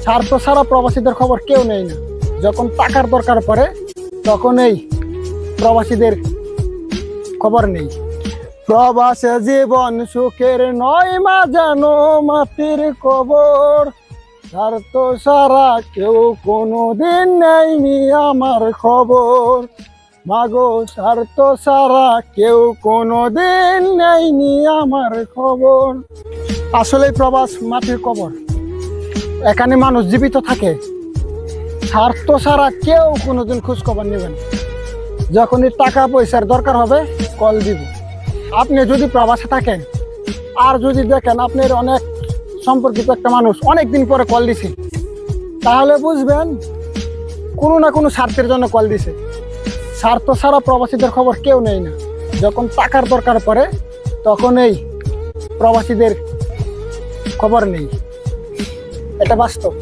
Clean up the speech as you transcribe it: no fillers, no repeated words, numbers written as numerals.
স্বার্থ ছাড়া প্রবাসীদের খবর কেউ নেই না। যখন টাকার দরকার পড়ে তখন এই প্রবাসীদের খবর নেই। প্রবাসে জীবন সুখের নয় মা, জানো মাটির কবর। স্বার্থ ছাড়া কেউ কোনোদিন নেয়নি আমার খবর। মাগো স্বার্থ ছাড়া কেউ কোনোদিন নেয়নি আমার খবর। আসলে প্রবাস মাটির কবর। এখানে মানুষ জীবিত থাকে, স্বার্থ ছাড়া কেউ কোনোদিন খোঁজ খবর নেবেন। যখনই টাকা পয়সার দরকার হবে কল দিব। আপনি যদি প্রবাসে থাকেন আর যদি দেখেন আপনার অনেক সম্পর্কিত একটা মানুষ অনেক দিন পরে কল দিছে, তাহলে বুঝবেন কোনো না কোনো স্বার্থের জন্য কল দিছে। স্বার্থ ছাড়া প্রবাসীদের খবর কেউ নেই না। যখন টাকার দরকার পড়ে তখন এই প্রবাসীদের খবর নেই। এটা বাস্তব।